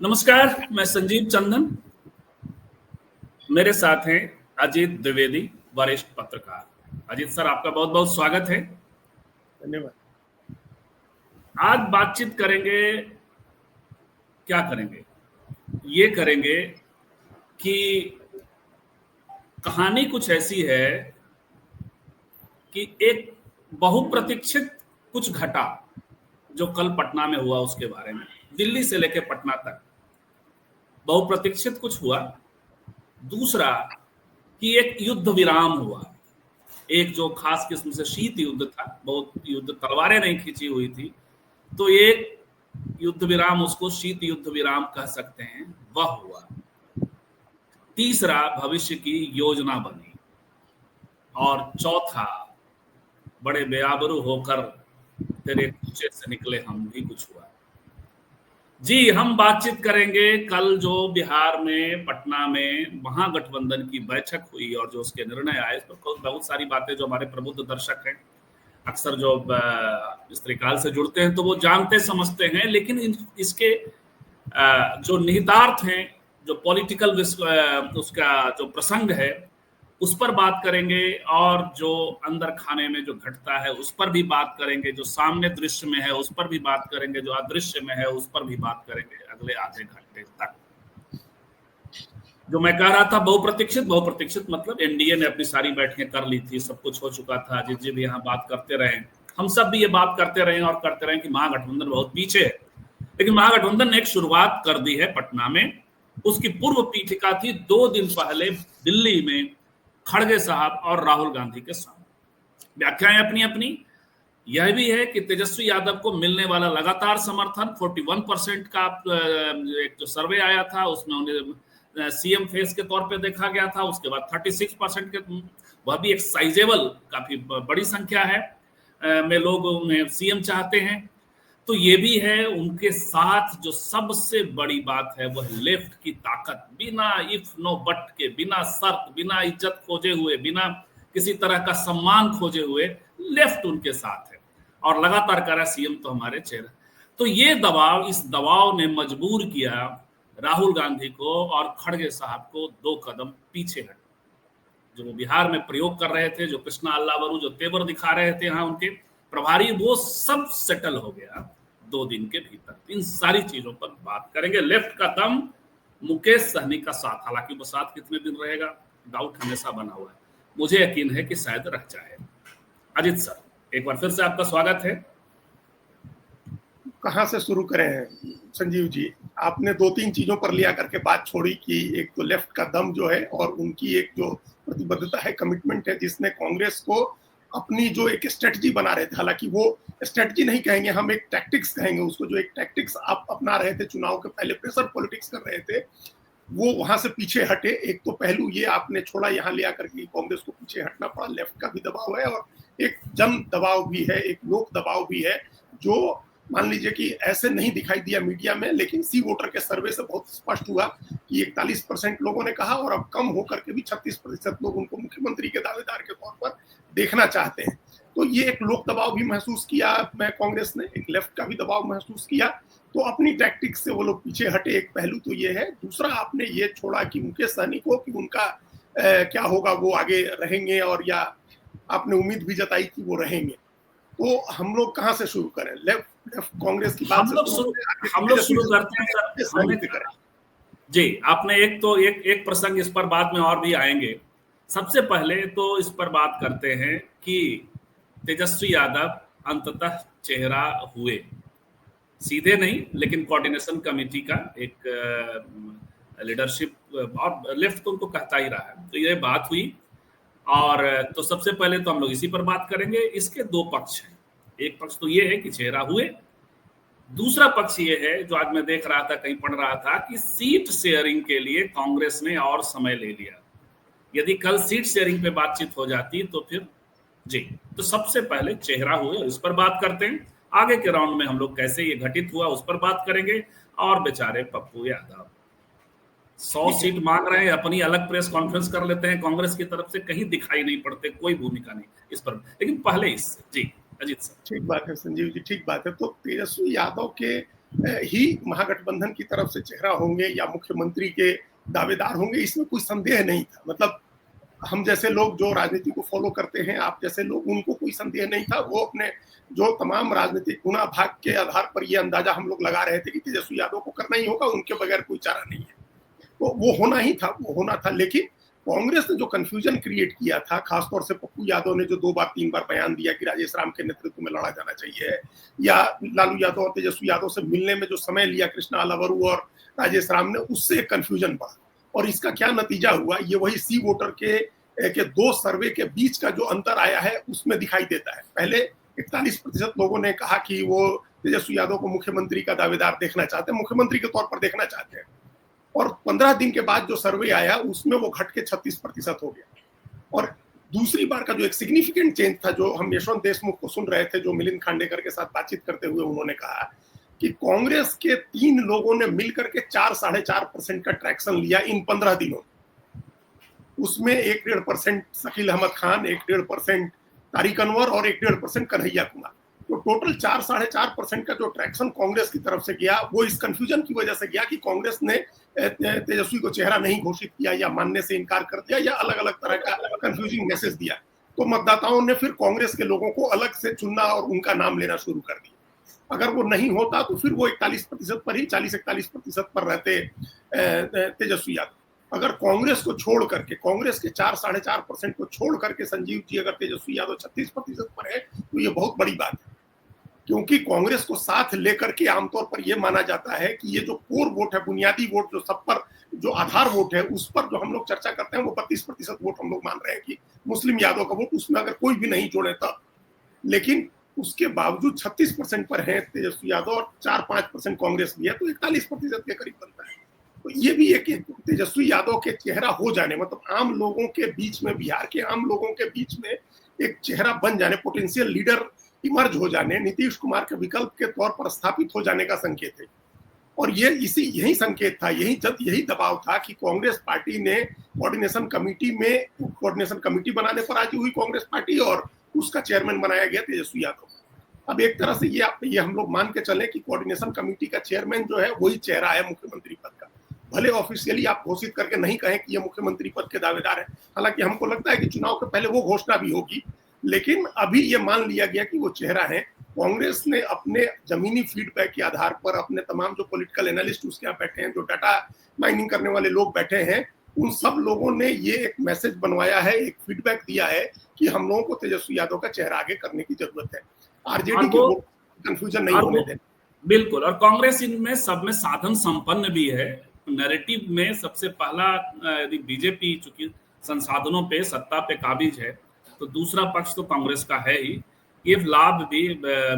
नमस्कार, मैं संजीव चंदन। मेरे साथ हैं अजीत द्विवेदी, वरिष्ठ पत्रकार। अजीत सर, आपका बहुत बहुत स्वागत है। धन्यवाद। आज बातचीत करेंगे, क्या करेंगे? ये करेंगे कि कहानी कुछ ऐसी है कि एक बहुप्रतीक्षित कुछ घटा जो कल पटना में हुआ, उसके बारे में। दिल्ली से लेकर पटना तक बहुप्रतीक्षित कुछ हुआ। दूसरा कि एक युद्ध विराम हुआ, एक जो खास किस्म से शीत युद्ध था, बहुत युद्ध तलवारें नहीं खींची हुई थी, तो एक युद्ध विराम, उसको शीत युद्ध विराम कह सकते हैं, वह हुआ। तीसरा भविष्य की योजना बनी, और चौथा बड़े बेआबरू होकर तेरे कूचे से निकले हम भी कुछ हुआ। जी, हम बातचीत करेंगे कल जो बिहार में पटना में महागठबंधन की बैठक हुई और जो उसके निर्णय आए, इस पर बहुत सारी बातें जो हमारे प्रबुद्ध दर्शक हैं, अक्सर जो इस त्रिकाल से जुड़ते हैं, तो वो जानते समझते हैं, लेकिन इसके जो निहितार्थ हैं, जो पॉलिटिकल उसका जो प्रसंग है, उस पर बात करेंगे, और जो अंदर खाने में जो घटता है उस पर भी बात करेंगे, जो सामने दृश्य में है उस पर भी बात करेंगे, जो अदृश्य में है उस पर भी बात करेंगे अगले आधे घंटे तक। जो मैं कह रहा था बहुप्रतीक्षित मतलब एनडीए ने अपनी सारी बैठकें कर ली थी, सब कुछ हो चुका था। अजीत जी भी यहाँ बात करते रहे, हम सब भी ये बात करते रहे और करते रहे कि महागठबंधन बहुत पीछे है, लेकिन महागठबंधन ने एक शुरुआत कर दी है पटना में। उसकी पूर्व पीठिका थी 2 दिन पहले दिल्ली में खड़गे साहब और राहुल गांधी के साथ। व्याख्याएं अपनी अपनी। यह भी है कि तेजस्वी यादव को मिलने वाला लगातार समर्थन 41% का एक जो सर्वे आया था, उसमें उन्हें सीएम फेस के तौर पे देखा गया था। उसके बाद 36% के, वह भी एक साइजेबल, काफी बड़ी संख्या है में लोग उन्हें सीएम चाहते हैं। तो ये भी है। उनके साथ जो सबसे बड़ी बात है वह लेफ्ट की ताकत, बिना इफ नो बट के, बिना शर्त, बिना इज्जत खोजे हुए, बिना किसी तरह का सम्मान खोजे हुए लेफ्ट उनके साथ है, और लगातार कह रहा है सीएम तो हमारे चेहरे। तो ये दबाव, इस दबाव ने मजबूर किया राहुल गांधी को और खड़गे साहब को 2 कदम पीछे हट। जो वो बिहार में प्रयोग कर रहे थे, जो कृष्णा अल्लावरू जो तेवर दिखा रहे थे यहाँ उनके प्रभारी, वो सब सेटल हो गया 2 दिन के भीतर। इन सारी चीजों पर बात करेंगे। लेफ्ट का दम, मुकेश सहनी का साथ, हालांकि वो साथ कितने दिन रहेगा डाउट हमेशा बना हुआ है, मुझे यकीन है कि शायद रह जाए। अजीत सर, एक बार फिर से आपका स्वागत है। कहां से शुरू करें संजीव जी? आपने 2-3 चीजों पर लिया करके बात छोड़ी कि एक तो लेफ्ट का दम जो है, और उनकी एक जो प्रतिबद्धता है, कमिटमेंट है, जिसने कांग्रेस को अपनी जो एक स्ट्रेटजी बना रहे थे, हालांकि वो स्ट्रेटजी नहीं कहेंगे हम, एक टैक्टिक्स कहेंगे उसको, जो एक टैक्टिक्स आप अपना रहे थे चुनाव के पहले, प्रेशर पॉलिटिक्स कर रहे थे, वो वहां से पीछे हटे। एक तो पहलू ये आपने छोड़ा यहाँ ले आकर के कांग्रेस को पीछे हटना पड़ा। लेफ्ट का भी दबाव है और एक जन दबाव भी है, एक लोक दबाव भी है, जो मान लीजिए कि ऐसे नहीं दिखाई दिया मीडिया में, लेकिन सी वोटर के सर्वे से बहुत स्पष्ट हुआ कि 41% लोगों ने कहा, और अब कम होकर के भी 36% लोग उनको मुख्यमंत्री के दावेदार के तौर पर देखना चाहते हैं। तो ये एक लोक दबाव भी महसूस किया कांग्रेस ने, एक लेफ्ट का भी दबाव महसूस किया, तो अपनी टैक्टिक्स से वो लोग पीछे हटे। एक पहलू तो ये है। दूसरा, आपने ये छोड़ा कि मुकेश सहनी को, कि उनका क्या होगा, वो आगे रहेंगे, और या आपने उम्मीद भी जताई कि वो रहेंगे। तो हम लोग कहां से शुरू करें? लेफ्ट कांग्रेस की बात हम लोग शुरू करते हैं सर। जी, आपने एक प्रसंग, इस पर बाद में और भी आएंगे। सबसे पहले तो इस पर बात करते हैं कि तेजस्वी यादव अंततः चेहरा हुए, सीधे नहीं, लेकिन कोऑर्डिनेशन कमेटी का एक लीडरशिप, और लेफ्ट तो उनको कहता ही रहा है। तो ये बात हुई, और तो सबसे पहले तो हम लोग इसी पर बात करेंगे। इसके 2 पक्ष हैं। एक पक्ष तो ये है कि चेहरा हुए, दूसरा पक्ष ये है, जो आज मैं देख रहा था, कहीं पढ़ रहा था, कि सीट शेयरिंग के लिए कांग्रेस ने और समय ले लिया। यदि कल सीट शेयरिंग पे बातचीत हो जाती तो फिर जी, तो सबसे पहले चेहरा हुए, इस पर बात करते हैं। आगे के राउंड में हम लोग कैसे ये घटित हुआ उस पर बात करेंगे। और बेचारे पप्पू यादव 100 सीट मांग रहे हैं, अपनी अलग प्रेस कॉन्फ्रेंस कर लेते हैं कांग्रेस की तरफ से, कहीं दिखाई नहीं पड़ते, कोई भूमिका नहीं इस पर। लेकिन पहले इससे जी अजीत सर। ठीक बात है संजीव जी, ठीक बात है। तो तेजस्वी यादव के ही महागठबंधन की तरफ से चेहरा होंगे या मुख्यमंत्री के दावेदार होंगे, इसमें कोई संदेह नहीं था। मतलब हम जैसे लोग जो राजनीति को फॉलो करते हैं, आप जैसे लोग, उनको कोई संदेह नहीं था। वो अपने जो तमाम राजनीतिक गुना भाग के आधार पर ये अंदाजा हम लोग लगा रहे थे कि तेजस्वी यादव को करना ही होगा, उनके बगैर कोई चारा नहीं है। तो वो होना ही था, वो होना था। लेकिन कांग्रेस ने जो कंफ्यूजन क्रिएट किया था, खासतौर से पप्पू यादव ने जो 2 बार 3 बार बयान दिया कि राजेश राम के नेतृत्व में लड़ा जाना चाहिए, या लालू यादव और तेजस्वी यादव से मिलने में जो समय लिया कृष्णा अलवरू और राजेश राम ने, उससे कंफ्यूजन बढ़ा। और इसका क्या नतीजा हुआ, ये वही सी वोटर के 2 सर्वे के बीच का जो अंतर आया है उसमें दिखाई देता है। पहले 41% लोगों ने कहा कि वो तेजस्वी यादव को मुख्यमंत्री का दावेदार देखना चाहते हैं, मुख्यमंत्री के तौर पर देखना चाहते हैं। और 15 दिन के बाद जो सर्वे आया उसमें वो घट के 36% हो गया। और दूसरी बार का जो एक सिग्निफिकेंट चेंज था, जो हम यशवंत देशमुख को सुन रहे थे, जो मिलिंद खांडेकर के साथ बातचीत करते हुए उन्होंने कहा कि कांग्रेस के 3 लोगों ने मिलकर के 4-4.5% का ट्रैक्शन लिया इन 15 दिनों। उसमें 1-1.5% शकील अहमद खान, 1-1.5% तारिक अनवर और 1-1.5% कन्हैया कुमार। तो टोटल 4-4.5% का जो ट्रैक्शन कांग्रेस की तरफ से गया, वो इस कंफ्यूजन की वजह से गया कि कांग्रेस ने तेजस्वी को चेहरा नहीं घोषित किया या मानने से इनकार कर दिया या अलग अलग तरह का कंफ्यूजिंग मैसेज दिया। तो मतदाताओं ने फिर कांग्रेस के लोगों को अलग से चुनना और उनका नाम लेना शुरू कर दिया। अगर वो नहीं होता तो फिर वो 41% पर ही, 40-41% पर रहते तेजस्वी यादव। अगर कांग्रेस को छोड़ करके, कांग्रेस के 4-4.5% को छोड़ करके संजीव जी अगर तेजस्वी यादव 36% पर है, तो ये बहुत बड़ी बात है। क्योंकि कांग्रेस को साथ लेकर के आमतौर पर यह माना जाता है कि ये जो कोर वोट है, बुनियादी वोट, जो सब पर जो आधार वोट है, उस पर जो हम लोग चर्चा करते हैं, वो 32% वोट हम लोग मान रहे हैं कि मुस्लिम यादव का वोट, उसमें अगर कोई भी नहीं जोड़े तब। लेकिन उसके बावजूद 36% पर है तेजस्वी यादव और 4-5% कांग्रेस भी है, तो 41% के करीब बनता है। तो ये भी एक तेजस्वी यादव के चेहरा हो जाने, मतलब आम लोगों के बीच में, बिहार के आम लोगों के बीच में एक चेहरा बन जाने, पोटेंशियल लीडर इमर्ज हो जाने, नीतीश कुमार के विकल्प के तौर पर स्थापित हो जाने का संकेत है। और ये यही संकेत था, यही दबाव था कि कांग्रेस पार्टी ने कोऑर्डिनेशन कमेटी बनाने पर राजी हुई कांग्रेस पार्टी, और उसका चेयरमैन बनाया गया तेजस्वी यादव। अब एक तरह से ये हम लोग मान के चले कि कोऑर्डिनेशन कमेटी का चेयरमैन जो है वही चेहरा है मुख्यमंत्री पद का। भले ऑफिशियली आप घोषित करके नहीं कहें कि ये मुख्यमंत्री पद के दावेदार है, हालांकि हमको लगता है कि चुनाव के पहले वो घोषणा भी होगी, लेकिन अभी ये मान लिया गया कि वो चेहरा है। कांग्रेस ने अपने जमीनी फीडबैक के आधार पर, अपने तमाम जो पॉलिटिकल एनालिस्ट उसके यहाँ बैठे हैं, जो डाटा माइनिंग करने वाले लोग बैठे हैं, उन सब लोगों ने ये एक मैसेज बनवाया है, एक फीडबैक दिया है कि हम लोगों को तेजस्वी यादव का चेहरा आगे करने की जरूरत है। आरजेडी की कंफ्यूजन नहीं होने देना। बिल्कुल। और कांग्रेस इनमें सब में साधन संपन्न भी है। नैरेटिव में सबसे पहला, यदि बीजेपी चूंकि संसाधनों पे, सत्ता पे काबिज है, तो दूसरा पक्ष तो कांग्रेस का है ही। ये लाभ भी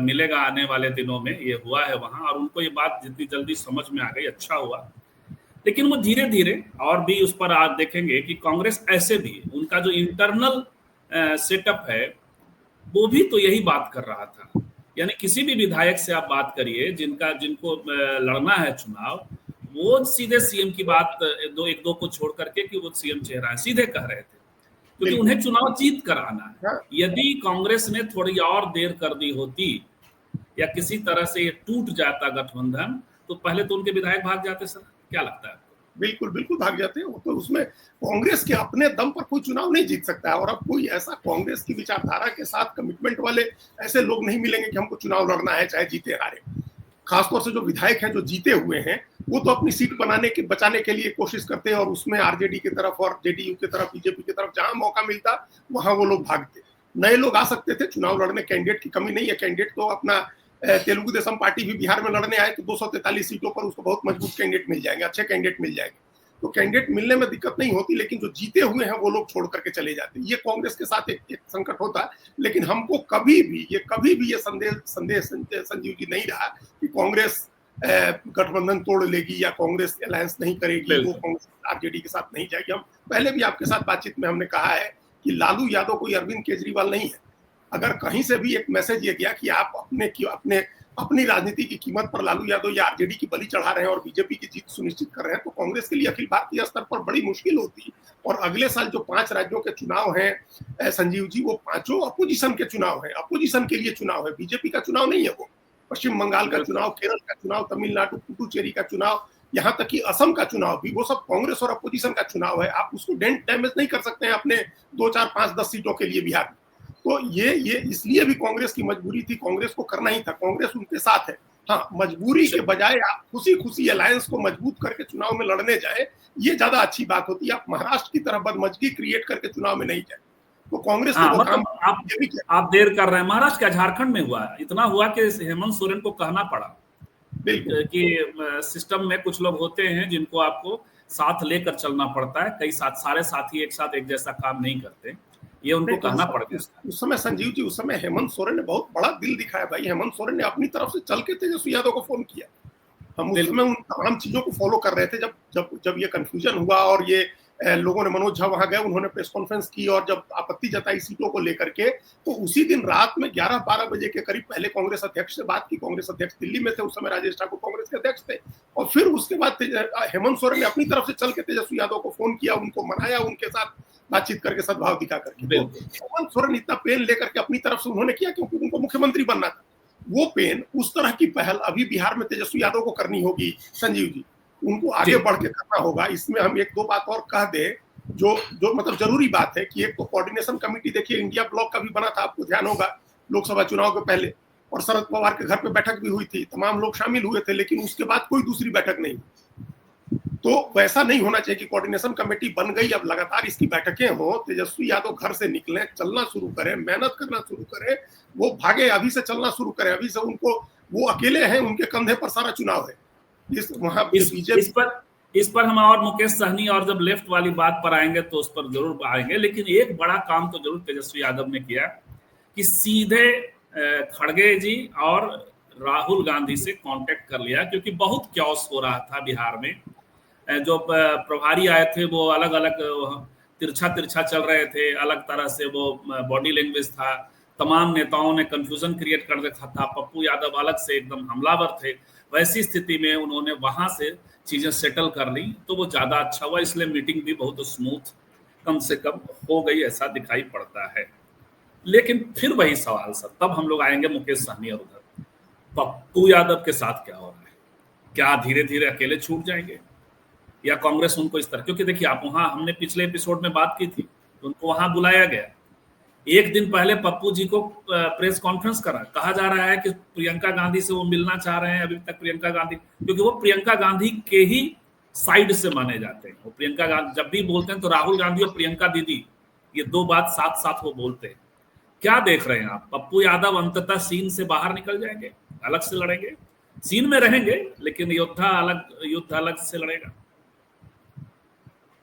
मिलेगा आने वाले दिनों में, ये हुआ है वहां, और उनको ये बात जितनी जल्दी समझ में आ गई, अच्छा हुआ। लेकिन वो धीरे धीरे और भी उस पर आज देखेंगे कि कांग्रेस ऐसे भी, उनका जो इंटरनल सेटअप है वो भी तो यही बात कर रहा था। यानी किसी भी विधायक से आप बात करिए जिनको लड़ना है चुनाव, वो सीधे सीएम की बात एक दो को छोड़ करके कि वो सीएम चेहरा है, सीधे कह रहे थे, क्योंकि उन्हें चुनाव जीत कर आना है। यदि कांग्रेस ने थोड़ी और देर कर दी होती या किसी तरह से ये टूट जाता गठबंधन, तो पहले तो उनके विधायक भाग जाते। सर क्या लगता है? बिल्कुल बिल्कुल भाग जाते हैं वो तो। उसमें कांग्रेस के अपने दम पर कोई चुनाव नहीं जीत सकता है, और अब कोई ऐसा कांग्रेस की विचारधारा के साथ कमिटमेंट वाले ऐसे लोग नहीं मिलेंगे कि हमको चुनाव लड़ना है चाहे जीते हारे। खासतौर से जो विधायक हैं, जो जीते हुए हैं, वो तो अपनी सीट बचाने के लिए कोशिश करते हैं, और उसमें आरजेडी की तरफ और जेडीयू की तरफ, बीजेपी की तरफ जहां मौका मिलता वहां वो लोग भागते। नए लोग आ सकते थे चुनाव लड़ने, कैंडिडेट की कमी नहीं है। कैंडिडेट तो अपना तेलुगु देशम पार्टी भी बिहार में लड़ने आए तो 243 सीटों पर उसको बहुत मजबूत कैंडिडेट मिल जाएंगे, अच्छे कैंडिडेट मिल जाएंगे, तो कैंडिडेट मिलने में दिक्कत नहीं होती। लेकिन जो जीते हुए हैं वो लोग छोड़ करके चले जाते हैं। ये कांग्रेस के साथ एक संकट होता है। लेकिन हमको कभी भी ये संदेश संजीव जी नहीं रहा कि कांग्रेस गठबंधन तोड़ लेगी या कांग्रेस अलायंस नहीं करेगी, वो कांग्रेस आरजेडी के साथ नहीं जाएगी। हम पहले भी आपके साथ बातचीत में हमने कहा है कि लालू यादव कोई अरविंद केजरीवाल नहीं है। अगर कहीं से भी एक मैसेज ये गया कि आप अपने अपनी राजनीति की कीमत पर लालू यादव या आरजेडी की बलि चढ़ा रहे हैं और बीजेपी की जीत सुनिश्चित कर रहे हैं, तो कांग्रेस के लिए अखिल भारतीय स्तर पर बड़ी मुश्किल होती। और अगले साल जो 5 राज्यों के चुनाव हैं संजीव जी, वो 5 अपोजिशन के चुनाव है, अपोजिशन के लिए चुनाव है, बीजेपी का चुनाव नहीं है वो। पश्चिम बंगाल का चुनाव, केरल का चुनाव, तमिलनाडु पुडुचेरी का चुनाव, यहाँ तक कि असम का चुनाव भी, वो सब कांग्रेस और अपोजिशन का चुनाव है। आप उसको डेंट डैमेज नहीं कर सकते हैं अपने 2, 4, 5, 10 सीटों के लिए बिहार में। तो ये इसलिए भी कांग्रेस की मजबूरी थी, कांग्रेस को करना ही था, कांग्रेस उनके साथ है। हाँ, मजबूरी के बजाय आप खुशी खुशी अलायंस को मजबूत करके चुनाव में लड़ने जाए, ये ज्यादा अच्छी बात होती है। आप महाराष्ट्र की तरह बदमजगी क्रिएट करके चुनाव में नहीं जाए। तो कांग्रेस ने वो काम आप देर कर रहे हैं। महाराष्ट्र क्या, झारखंड में हुआ, इतना हुआ कि हेमंत सोरेन को कहना पड़ा कि सिस्टम में कुछ लोग होते हैं जिनको आपको साथ लेकर चलना पड़ता है, कई सारे साथी एक साथ एक जैसा काम नहीं करते, ये उनको कहना पड़ गया। उस समय संजीव जी, उस समय हेमंत सोरेन ने बहुत बड़ा दिल दिखाया भाई। हेमंत सोरेन ने अपनी तरफ से चल के तेजस्वी यादव को फोन किया। हम उस समय उन तमाम चीजों को फॉलो कर रहे थे। जब ये कंफ्यूजन हुआ और ये लोगों ने, मनोज झा वहां गए, उन्होंने प्रेस कॉन्फ्रेंस की और जब आपत्ति जताई सीटों को लेकर के, तो उसी दिन रात में 11-12 बजे के करीब पहले कांग्रेस अध्यक्ष से बात की। कांग्रेस अध्यक्ष दिल्ली में थे उस समय, राजेश ठाकुर कांग्रेस के अध्यक्ष थे। और फिर उसके बाद हेमंत सोरेन ने अपनी तरफ से चल के तेजस्वी यादव को फोन किया, उनको मनाया, उनके साथ बातचीत करके, सद्भाव दिखा करके। हेमंत सोरेन इतना पेन लेकर के अपनी तरफ से उन्होंने किया क्योंकि उनको मुख्यमंत्री बनना था। वो पेन, उस तरह की पहल अभी बिहार में तेजस्वी यादव को करनी होगी संजीव जी, उनको आगे बढ़ के करना होगा। इसमें हम 1-2 बात और कह दे जो मतलब जरूरी बात है कि एक तो कोऑर्डिनेशन कमेटी, देखिए इंडिया ब्लॉक का भी बना था, आपको ध्यान होगा, लोकसभा चुनाव के पहले, और शरद पवार के घर पे बैठक भी हुई थी, तमाम लोग शामिल हुए थे, लेकिन उसके बाद कोई दूसरी बैठक नहीं। तो वैसा नहीं होना चाहिए कि कोऑर्डिनेशन कमेटी बन गई, अब लगातार इसकी बैठकें हो, तेजस्वी यादव घर से निकले, चलना शुरू करें, मेहनत करना शुरू करें, वो भागे, अभी से चलना शुरू करें, अभी से उनको, वो अकेले हैं, उनके कंधे पर सारा चुनाव है। इस पर हम और मुकेश सहनी और जब लेफ्ट वाली बात पर आएंगे तो उस पर जरूर आएंगे, लेकिन एक बड़ा काम तो जरूर तेजस्वी यादव ने किया कि सीधे खड़गे जी और राहुल गांधी से कांटेक्ट कर लिया, क्योंकि बहुत क्योस हो रहा था बिहार में। जो प्रभारी आए थे वो अलग अलग तिरछा चल रहे थे, अलग तरह से वो बॉडी लैंग्वेज था, तमाम नेताओं ने कंफ्यूजन क्रिएट कर रखा था, पप्पू यादव अलग से एकदम हमलावर थे। वैसी स्थिति में उन्होंने वहां से चीजें सेटल कर ली, तो वो ज्यादा अच्छा हुआ, इसलिए मीटिंग भी बहुत स्मूथ कम से कम हो गई, ऐसा दिखाई पड़ता है। लेकिन फिर वही सवाल सर, तब हम लोग आएंगे मुकेश सहनी और उधर पप्पू यादव के साथ क्या हो रहा है, क्या धीरे धीरे अकेले छूट जाएंगे या कांग्रेस उनको इस तरह, क्योंकि देखिए आप वहां, हमने पिछले एपिसोड में बात की थी, उनको वहां बुलाया गया, एक दिन पहले पप्पू जी को प्रेस कॉन्फ्रेंस करा, कहा जा रहा है कि प्रियंका गांधी से वो मिलना चाह रहे हैं। अभी तक प्रियंका गांधी, क्योंकि वो प्रियंका गांधी के ही साइड से माने जाते हैं, वो प्रियंका गांधी जब भी बोलते हैं तो राहुल गांधी और प्रियंका दीदी, ये 2 बात साथ साथ वो बोलते हैं। क्या देख रहे हैं आप, पप्पू यादव अंततः सीन से बाहर निकल जाएंगे, अलग से लड़ेंगे, सीन में रहेंगे लेकिन युद्ध अलग से लड़ेगा?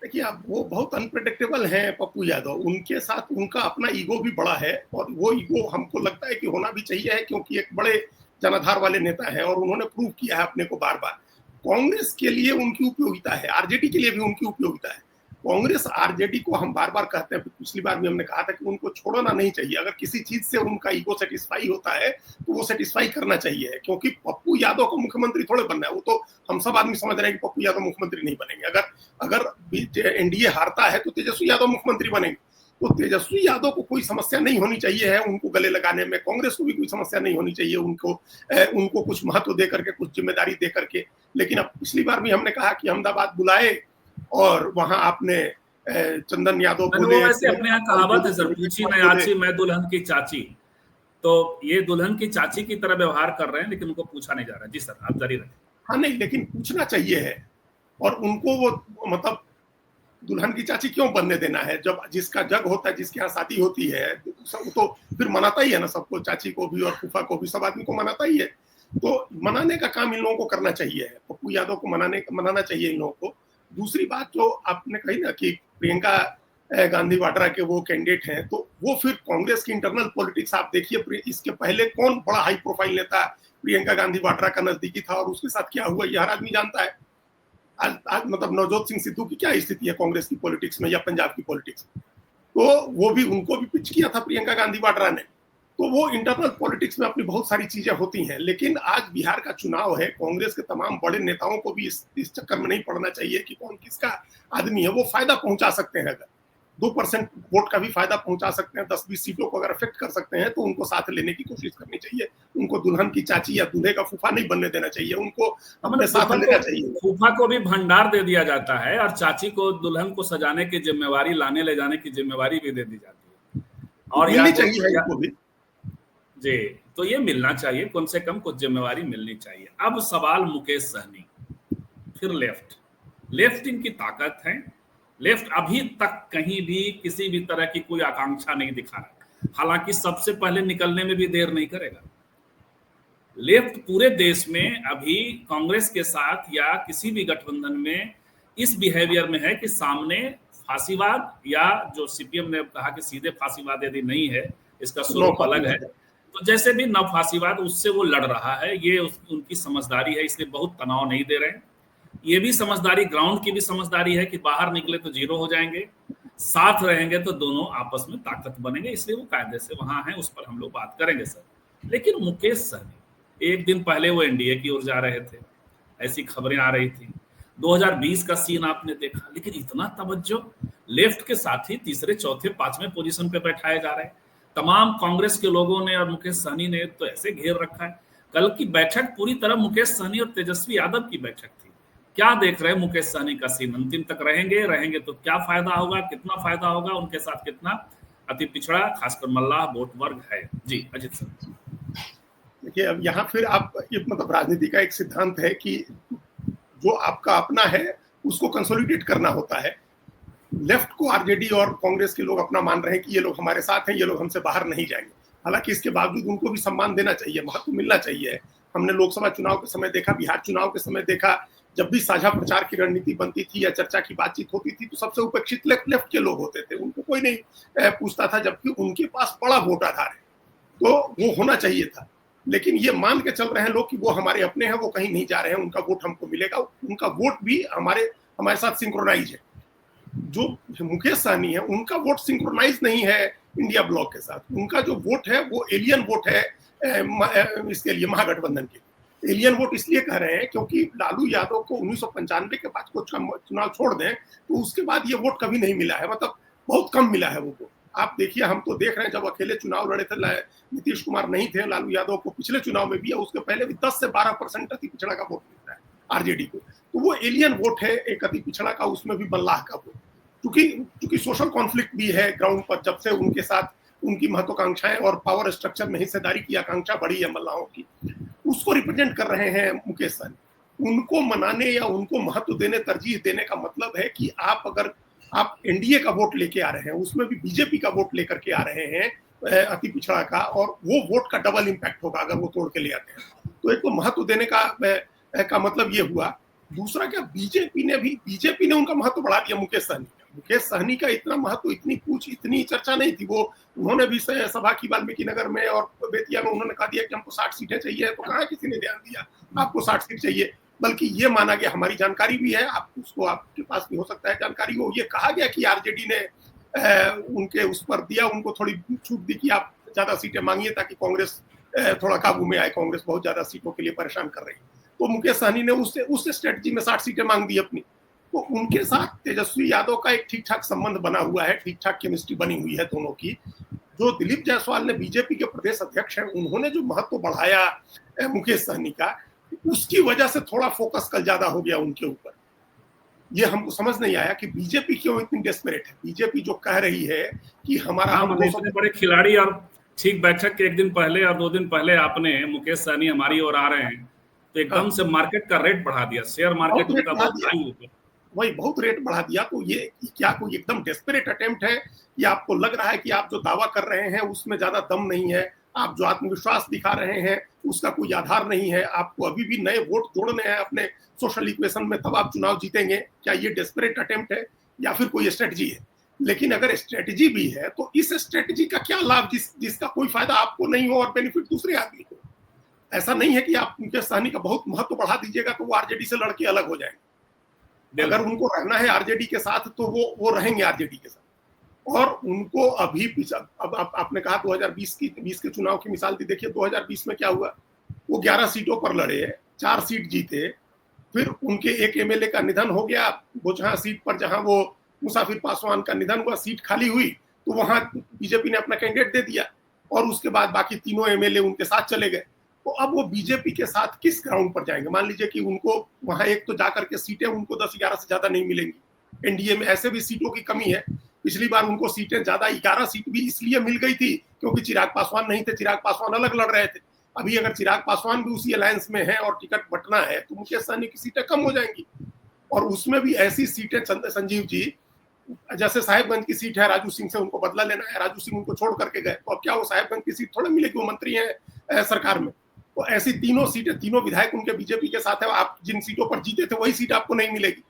देखिए, अब वो बहुत अनप्रेडिक्टेबल हैं पप्पू यादव, उनके साथ उनका अपना ईगो भी बड़ा है, और वो ईगो हमको लगता है कि होना भी चाहिए है, क्योंकि एक बड़े जनाधार वाले नेता हैं और उन्होंने प्रूव किया है अपने को बार बार। कांग्रेस के लिए उनकी उपयोगिता है, आरजेडी के लिए भी उनकी उपयोगिता है। कांग्रेस आरजेडी को हम बार बार कहते हैं, पिछली बार भी हमने कहा था कि उनको छोड़ना नहीं चाहिए। अगर किसी चीज से उनका ईगो सेटिस्फाई होता है तो वो सेटिस्फाई करना चाहिए, क्योंकि पप्पू यादव को मुख्यमंत्री थोड़े बनना है। वो तो हम सब आदमी समझ रहे हैं कि पप्पू यादव मुख्यमंत्री नहीं बनेंगे। अगर एनडीए हारता है तो तेजस्वी यादव मुख्यमंत्री बनेंगे। तो तेजस्वी यादव को कोई समस्या नहीं होनी चाहिए है उनको गले लगाने में, कांग्रेस को भी कोई समस्या नहीं होनी चाहिए उनको कुछ महत्व दे करके, कुछ जिम्मेदारी दे करके। लेकिन अब पिछली बार भी हमने कहा कि अहमदाबाद बुलाए और वहां आपने चंदन यादव बोले, वैसे अपने यहाँ कहावत है सर, पूछी मैं आची मैं दुल्हन की चाची, तो ये दुल्हन की चाची की तरह व्यवहार कर रहे हैं, लेकिन उनको पूछा नहीं जा रहा। जी सर, आप जारी रखें। हाँ नहीं, लेकिन पूछना चाहिए है, और उनको वो मतलब दुल्हन की चाची क्यों बनने देना है? जब जिसका जग होता है, जिसके यहाँ शादी होती है, तो फिर मनाता ही है ना सबको, चाची को भी और फूफा को भी, सब आदमी को मनाता ही है। तो मनाने का काम इन लोगों को करना चाहिए, पप्पू यादव को मनाना चाहिए इन लोगों को। दूसरी बात जो आपने कही ना कि प्रियंका गांधी वाड्रा के वो कैंडिडेट हैं, तो वो फिर कांग्रेस की इंटरनल पॉलिटिक्स आप देखिए, इसके पहले कौन बड़ा हाई प्रोफाइल नेता प्रियंका गांधी वाड्रा का नजदीकी था और उसके साथ क्या हुआ ये हर आदमी जानता है। आज मतलब नवजोत सिंह सिद्धू की क्या स्थिति है कांग्रेस की पॉलिटिक्स में या पंजाब की पॉलिटिक्स में, तो वो भी, उनको भी पिच किया था प्रियंका गांधी वाड्रा ने। तो वो इंटरनल पॉलिटिक्स में अपनी बहुत सारी चीजें होती हैं। लेकिन आज बिहार का चुनाव है, कांग्रेस के तमाम बड़े नेताओं को भी इस चक्कर में नहीं पड़ना चाहिए कि कौन किसका आदमी है। वो फायदा पहुंचा सकते हैं, अगर 2% वोट का भी फायदा पहुंचा सकते हैं, 10-20 सीटों को अगर अफेक्ट कर सकते हैं, तो उनको साथ लेने की कोशिश करनी चाहिए। उनको दुल्हन की चाची या दूल्हे का फूफा नहीं बनने देना चाहिए, उनको अपने साथ लेना चाहिए। फूफा को भी भंडार दे दिया जाता है और चाची को दुल्हन को सजाने की जिम्मेवारी, लाने ले जाने की जिम्मेवारी भी दे दी जाती है। और मिलनी चाहिए इनको भी जी, तो ये मिलना चाहिए, कम से कम कुछ जिम्मेवारी मिलनी चाहिए। अब सवाल मुकेश सहनी, फिर लेफ्ट इनकी ताकत है। लेफ्ट अभी तक कहीं भी किसी भी तरह की कोई आकांक्षा नहीं दिखा रहा, हालांकि सबसे पहले निकलने में भी देर नहीं करेगा। लेफ्ट पूरे देश में अभी कांग्रेस के साथ या किसी भी गठबंधन में इस बिहेवियर में है कि सामने फांसीवाद, या जो सीपीएम ने कहा कि सीधे फांसीवाद यदि नहीं है, इसका स्वरूप अलग है, तो जैसे भी न फांसीवाद, उससे वो लड़ रहा है। ये उनकी समझदारी है, इसलिए बहुत तनाव नहीं दे रहे हैं। ये भी समझदारी, ग्राउंड की भी समझदारी है कि बाहर निकले तो जीरो हो जाएंगे, साथ रहेंगे तो दोनों आपस में ताकत बनेंगे, इसलिए वो कायदे से वहां हैं। उस पर हम लोग बात करेंगे सर। लेकिन मुकेश सहनी, एक दिन पहले वो एनडीए की ओर जा रहे थे, ऐसी खबरें आ रही थी। 2020 का सीन आपने देखा, लेकिन इतना तवज्जो लेफ्ट के साथ ही तीसरे, चौथे, पांचवें पोजीशन पे बैठाए जा रहे हैं। तमाम कांग्रेस के लोगों ने और मुकेश सहनी ने तो ऐसे घेर रखा है। कल की बैठक पूरी तरह मुकेश सहनी और तेजस्वी यादव की बैठक थी। क्या देख रहे हैं मुकेश सहनी का सीन? अंतिम तक रहेंगे तो क्या फायदा होगा, कितना फायदा होगा, उनके साथ कितना अति पिछड़ा खासकर मल्लाह वोट वर्ग है? जी अजित सर। देखिए, अब यहाँ फिर आप ये मतलब राजनीति का एक सिद्धांत है कि जो आपका अपना है उसको कंसोलिडेट करना होता है। लेफ्ट को आरजेडी और कांग्रेस के लोग अपना मान रहे हैं कि ये लोग हमारे साथ हैं, ये लोग हमसे बाहर नहीं जाएंगे। हालांकि इसके बावजूद उनको भी सम्मान देना चाहिए, महत्व मिलना चाहिए। हमने लोकसभा चुनाव के समय देखा, बिहार चुनाव के समय देखा, जब भी साझा प्रचार की रणनीति बनती थी या चर्चा की बातचीत होती थी, तो सबसे उपेक्षित लेफ्ट के लोग होते थे, उनको कोई नहीं पूछता था, जबकि उनके पास बड़ा वोट आधार है। तो वो होना चाहिए था। लेकिन ये मान के चल रहे हैं लोग कि वो हमारे अपने हैं, वो कहीं नहीं जा रहे हैं, उनका वोट हमको मिलेगा। उनका वोट भी हमारे साथ सिंक्रोनाइज है। जो मुकेश सहनी है, उनका वोट सिंक्रोनाइज नहीं है इंडिया ब्लॉक के साथ। उनका जो वोट है वो एलियन वोट है इसके लिए, महागठबंधन के लिए। एलियन वोट इसलिए कह रहे हैं क्योंकि लालू यादव को 1995 के बाद को चुनाव छोड़ दें तो उसके बाद ये वोट कभी नहीं मिला है, मतलब बहुत कम मिला है वो वोट। आप देखिए, हम तो देख रहे हैं, जब अकेले चुनाव लड़े थे, नीतीश कुमार नहीं थे, लालू यादव को पिछले चुनाव में भी या उसके पहले भी 10 से 12% अति पिछड़ा का वोट मिलता है आरजेडी को। तो वो एलियन वोट है एक अति पिछड़ा का, उसमें भी मल्लाह का वोट। क्योंकि सोशल कॉन्फ्लिक्ट भी है ग्राउंड पर, जब से उनके साथ उनकी महत्वाकांक्षाएं और पावर स्ट्रक्चर में हिस्सेदारी की आकांक्षा बढ़ी है मल्लाहों की, उसको रिप्रेजेंट कर रहे हैं मुकेश सहनी। उनको मनाने या उनको महत्व देने, तरजीह देने का मतलब है कि अगर आप एनडीए का वोट लेके आ रहे हैं, उसमें भी बीजेपी का वोट लेकर के आ रहे हैं अति पिछड़ा का, और वो वोट का डबल इम्पैक्ट होगा अगर वो तोड़ के ले आते हैं। तो एक तो महत्व देने का मतलब ये हुआ। दूसरा, क्या बीजेपी ने उनका महत्व बढ़ा दिया मुकेश सहनी का इतना महत्व, इतनी चर्चा नहीं थी। उन्होंने भी सभा की वाल्मीकि नगर में और बेतिया में उन्होंने कहा दिया कि हमको 60 सीटें चाहिए, तो कहाँ किसी ने ध्यान दिया आपको 60 सीट चाहिए। बल्कि ये माना गया, हमारी जानकारी भी है, आपके पास भी हो सकता है जानकारी हो, ये कहा गया कि आरजेडी ने उनके उस पर दिया, उनको थोड़ी छूट दी कि आप ज्यादा सीटें मांगिए ताकि कांग्रेस थोड़ा काबू में आए। कांग्रेस बहुत ज्यादा सीटों के लिए परेशान कर रही है। तो मुकेश सहनी ने उस स्ट्रेटजी में 60 सीटें मांग दी अपनी। तो उनके साथ तेजस्वी यादव का एक ठीक ठाक संबंध बना हुआ है, ठीक ठाक केमिस्ट्री बनी हुई है दोनों की। जो दिलीप जायसवाल ने, बीजेपी के प्रदेश अध्यक्ष हैं, उन्होंने जो महत्व बढ़ाया मुकेश सहनी का, उसकी वजह से थोड़ा फोकस कल ज्यादा हो गया उनके ऊपर। ये हमको समझ नहीं आया कि बीजेपी क्यों इतनी डेस्परेट है। बीजेपी जो कह रही है कि हमारा इतने बड़े खिलाड़ी, और ठीक बैठक के एक दिन पहले और 2 दिन पहले आपने मुकेश सहनी हमारी ओर आ रहे हैं, तो एकदम से मार्केट का रेट बढ़ा दिया, शेयर मार्केट का वही बहुत रेट बढ़ा दिया। तो ये क्या कोई एकदम डेस्परेट अटेम्प्ट है, या आपको लग रहा है कि आप जो दावा कर रहे हैं उसमें ज्यादा दम नहीं है, आप जो आत्मविश्वास दिखा रहे हैं उसका कोई आधार नहीं है, आपको अभी भी नए वोट जोड़ने हैं अपने सोशल इक्वेशन में, तब आप चुनाव जीतेंगे? क्या ये डेस्परेट अटेम्प्ट है या फिर कोई स्ट्रेटजी है? लेकिन अगर स्ट्रेटजी भी है तो इस स्ट्रेटजी का क्या लाभ जिसका कोई फायदा आपको नहीं हो और बेनिफिट दूसरे आदमी को? ऐसा नहीं है कि आप मुकेश सहनी का बहुत महत्व बढ़ा दीजिएगा तो वो आरजेडी से लड़के अलग हो जाएंगे। अगर उनको रहना है आरजेडी के साथ तो वो रहेंगे आरजेडी के साथ। और उनको अभी अब आपने कहा 2020 के चुनाव की मिसाल दी, देखिए 2020 में क्या हुआ, वो 11 सीटों पर लड़े, 4 सीट जीते, फिर उनके एक एमएलए का निधन हो गया, वो जहां सीट पर जहां वो मुसाफिर पासवान का निधन हुआ, सीट खाली हुई तो वहां बीजेपी ने अपना कैंडिडेट दे दिया और उसके बाद बाकी तीनों एमएलए उनके साथ चले गए। तो अब वो बीजेपी के साथ किस ग्राउंड पर जाएंगे? मान लीजिए कि उनको वहां एक तो जाकर के सीटें उनको 10-11 से ज्यादा नहीं मिलेंगी। एनडीए में ऐसे भी सीटों की कमी है, पिछली बार उनको सीटें ज्यादा 11 सीट भी इसलिए मिल गई थी क्योंकि चिराग पासवान नहीं थे, चिराग पासवान अलग लड़ रहे थे। अभी अगर चिराग पासवान भी उसी अलायंस में है और टिकट बंटना है तो मुकेश सहनी की सीटें कम हो जाएंगी। और उसमें भी ऐसी सीटें, संजीव जी, जैसे साहेबगंज की सीट है, राजू सिंह से उनको बदला लेना है, राजू सिंह उनको छोड़ करके गए, तो अब क्या वो साहेबगंज की सीट थोड़ा मिलेगी, वो मंत्री है सरकार में। तो ऐसी तीनों सीटें, तीनों विधायक उनके बीजेपी के साथ है, आप जिन सीटों पर जीते थे वही सीट आपको नहीं मिलेगी।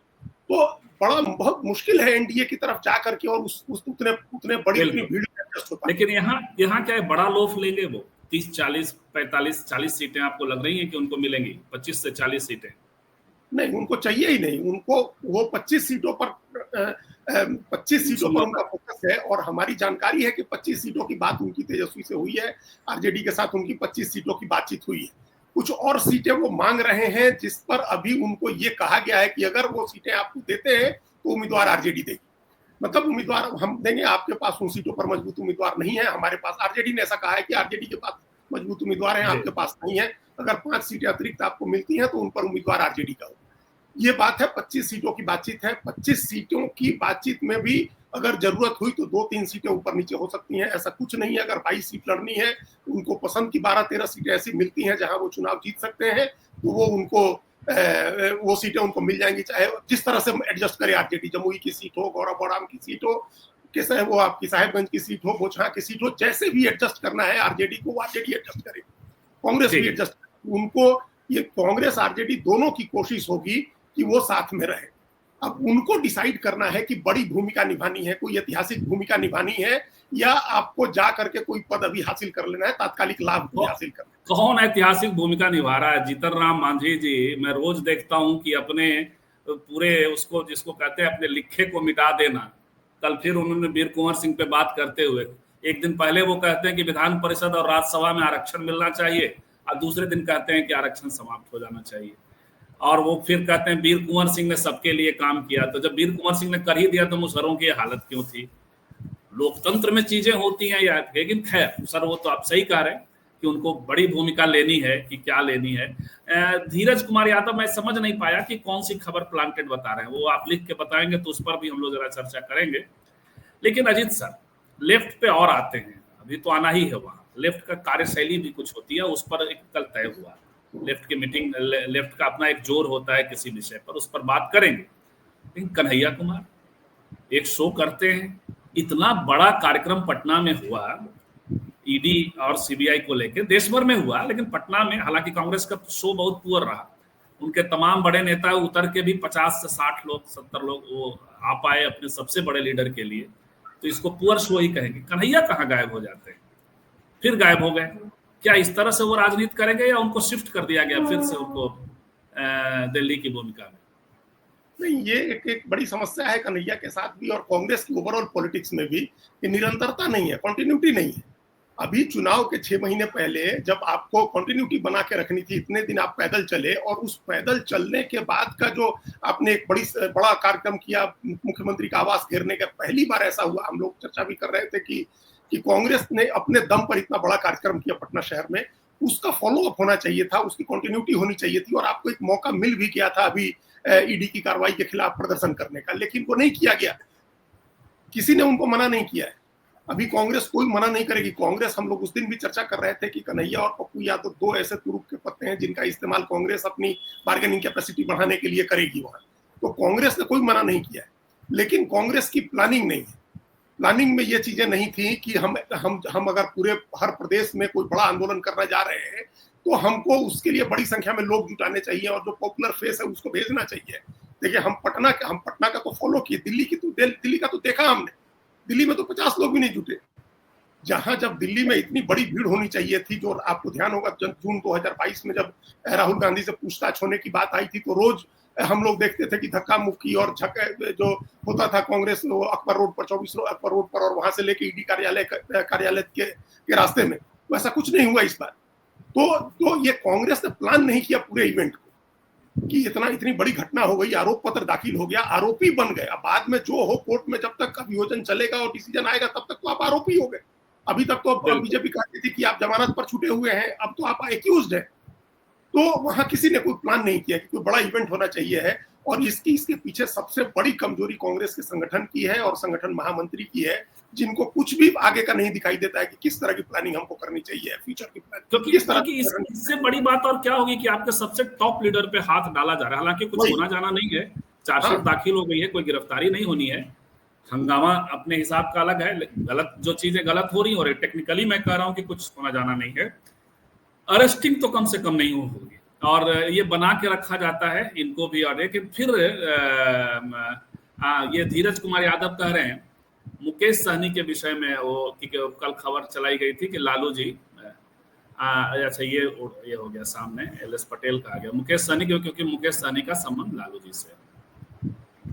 तो बहुत मुश्किल है एनडीए की तरफ जा करके और उतने बड़ी भीड़ में एडजस्ट होता है। लेकिन यहाँ क्या है, बड़ा लोफ लेंगे वो 30, 40, 45, 40 सीटें आपको लग रही हैं कि उनको मिलेंगी? 25 से 40 सीटें नहीं, उनको चाहिए ही नहीं। उनको वो 25 सीटों पर 25 सीटों पर उनका फोकस है और हमारी जानकारी है कि 25 सीटों की बात उनकी तेजस्वी से हुई है, आरजेडी के साथ उनकी 25 सीटों की बातचीत हुई है। कुछ और सीटें वो मांग रहे हैं जिस पर अभी उनको ये कहा गया है कि अगर वो सीटें आपको देते हैं तो उम्मीदवार आरजेडी देगी। मतलब उम्मीदवार हम देंगे, आपके पास उन सीटों पर मजबूत उम्मीदवार नहीं है, हमारे पास, आरजेडी ने ऐसा कहा है कि आरजेडी के पास मजबूत उम्मीदवार हैं, आपके पास नहीं है। अगर 5 सीटें अतिरिक्त आपको मिलती हैं तो उन पर उम्मीदवार आरजेडी का होगा। ये बात है, 25 सीटों की बातचीत है। 25 सीटों की बातचीत में भी अगर जरूरत हुई तो 2-3 सीटें ऊपर नीचे हो सकती हैं, ऐसा कुछ नहीं है। अगर 22 सीट लड़नी है, उनको पसंद की 12-13 सीटें ऐसी मिलती हैं जहां वो चुनाव जीत सकते हैं, तो वो उनको वो सीटें उनको मिल जाएंगी, चाहे जिस तरह से एडजस्ट करे आरजेडी। जमुई की सीट हो, गौरव बौड़ाम की सीट हो, कैसे वो आपकी साहेबगंज की सीट हो, बोचहां की सीट हो, जैसे भी एडजस्ट करना है आरजेडी को, वो आरजेडी एडजस्ट करे, कांग्रेस भी एडजस्ट करे। उनको ये कांग्रेस आरजेडी दोनों की कोशिश होगी कि वो साथ में रहे। अब उनको डिसाइड करना है कि बड़ी भूमिका निभानी है, कोई ऐतिहासिक भूमिका निभानी है, या आपको जा करके कोई पद अभी हासिल कर लेना है, तात्कालिक लाभ भी हासिल करना है। कौन ऐतिहासिक भूमिका निभा रहा है? जीतन राम मांझी जी, मैं रोज देखता हूं कि अपने पूरे उसको, जिसको कहते हैं अपने लिखे को मिटा देना। कल फिर उन्होंने वीर कुंवर सिंह पे बात करते हुए, एक दिन पहले वो कहते हैं कि विधान परिषद और राज्यसभा में आरक्षण मिलना चाहिए, और दूसरे दिन कहते हैं कि आरक्षण समाप्त हो जाना चाहिए। और वो फिर कहते हैं वीर कुंवर सिंह ने सबके लिए काम किया। तो जब वीर कुंवर सिंह ने कर ही दिया तो मुसहरों की हालत क्यों थी? लोकतंत्र में चीजें होती हैं यार। लेकिन खैर सर, वो तो आप सही कह रहे हैं कि उनको बड़ी भूमिका लेनी है कि क्या लेनी है। धीरज कुमार यादव, मैं समझ नहीं पाया कि कौन सी खबर प्लांटेड बता रहे हैं, वो आप लिख के बताएंगे तो उस पर भी हम लोग जरा चर्चा करेंगे। लेकिन अजीत सर, लेफ्ट पे और आते हैं, अभी तो आना ही है वहां। लेफ्ट का कार्यशैली भी कुछ होती है, उस पर एक कल तय हुआ। लेफ्ट की मीटिंग, लेफ्ट का अपना एक जोर होता है किसी विषय पर, उस पर बात करेंगे। लेकिन कन्हैया कुमार एक शो करते हैं, इतना बड़ा कार्यक्रम पटना में हुआ, ईडी और सीबीआई को लेकर, देश भर में हुआ, लेकिन पटना में हालांकि कांग्रेस का शो बहुत पुअर रहा। उनके तमाम बड़े नेता उतर के भी 50 से 60 लोग, 70 लोग वो आ पाए अपने सबसे बड़े लीडर के लिए, तो इसको पुअर शो ही कहेंगे। कन्हैया कहाँ गायब हो जाते हैं? फिर गायब हो गए। क्या इस तरह से वो राजनीति करेंगे या उनको शिफ्ट कर दिया गया फिर से उनको दिल्ली की भूमिका में? नहीं, ये एक बड़ी समस्या है कन्हैया के साथ भी और कांग्रेस की ओवरऑल पॉलिटिक्स में भी, कि निरंतरता नहीं है, कंटिन्यूटी नहीं है। अभी चुनाव के 6 महीने पहले जब आपको कंटिन्यूटी बना के रखनी थी, इतने दिन आप पैदल चले, और उस पैदल चलने के बाद का जो आपने एक बड़ा कार्यक्रम किया, मुख्यमंत्री का आवास घेरने का, पहली बार ऐसा हुआ। हम लोग चर्चा भी कर रहे थे कि कांग्रेस ने अपने दम पर इतना बड़ा कार्यक्रम किया पटना शहर में, उसका फॉलो अप होना चाहिए था, उसकी कंटिन्यूटी होनी चाहिए थी, और आपको एक मौका मिल भी गया था अभी ईडी की कार्रवाई के खिलाफ प्रदर्शन करने का, लेकिन वो नहीं किया गया। किसी ने उनको मना नहीं किया है। अभी कांग्रेस कोई मना नहीं करेगी। कांग्रेस, हम लोग उस दिन भी चर्चा कर रहे थे कि कन्हैया और पप्पू यादव 2 ऐसे तुरुप के पत्ते हैं जिनका इस्तेमाल कांग्रेस अपनी बार्गेनिंग कैपेसिटी बढ़ाने के लिए करेगी वहां। तो कांग्रेस ने कोई मना नहीं किया है, लेकिन कांग्रेस की प्लानिंग नहीं है। प्लानिंग में ये चीजें नहीं थी कि हम अगर पूरे हर प्रदेश में कोई बड़ा आंदोलन करने जा रहे हैं तो हमको उसके लिए बड़ी संख्या में लोग जुटाने चाहिए और जो पॉपुलर फेस है उसको भेजना चाहिए। देखिए, हम पटना का तो फॉलो किए, दिल्ली का तो देखा हमने। दिल्ली में तो 50 लोग भी नहीं जुटे। जहां जब दिल्ली में इतनी बड़ी भीड़ होनी चाहिए थी, जो आपको ध्यान होगा जून 2022 में जब राहुल गांधी से पूछताछ होने की बात आई थी, तो रोज हम लोग देखते थे कि धक्का मुक्की और जो होता था कांग्रेस वो अकबर रोड पर 24 अकबर रोड पर और वहां से लेके ईडी कार्यालय के रास्ते में, वैसा कुछ नहीं हुआ इस बार। तो ये कांग्रेस ने प्लान नहीं किया पूरे इवेंट को कि इतनी बड़ी घटना हो गई, आरोप पत्र दाखिल हो गया, आरोपी बन गए। अब बाद में जो हो कोर्ट में, जब तक अभियोजन चलेगा और डिसीजन आएगा तब तक तो आप आरोपी हो गए। अभी तक तो बीजेपी कहती थी कि आप जमानत पर छूटे हुए हैं, अब तो आप एक्यूज्ड हैं। तो वहां किसी ने कोई प्लान नहीं किया कि कोई बड़ा इवेंट होना चाहिए है। और इसके पीछे सबसे बड़ी कमजोरी कांग्रेस के संगठन की है और संगठन महामंत्री की है, जिनको कुछ भी आगे का नहीं दिखाई देता है कि किस तरह की प्लानिंग हमको करनी चाहिए, फ्यूचर की प्लानिंग किस तरह की। इससे बड़ी बात और क्या होगी कि आपके सबसे टॉप लीडर पे हाथ डाला जा रहा है। हालांकि कुछ होना जाना नहीं है, चार्जशीट दाखिल हो गई है, कोई गिरफ्तारी नहीं होनी है, हंगामा अपने हिसाब का अलग है, गलत जो चीजें गलत हो रही हो रही, टेक्निकली मैं कह रहा हूं कि कुछ होना जाना नहीं है, अरेस्टिंग तो कम से कम नहीं होगी। और ये बना के रखा जाता है इनको भी। और लेकिन फिर ये धीरज कुमार यादव कह रहे हैं मुकेश सहनी के विषय में, वो कल खबर चलाई गई थी कि लालू जी, अच्छा ये हो गया सामने, एल.एस. पटेल का आ गया मुकेश सहनी, क्योंकि मुकेश सहनी का संबंध लालू जी से।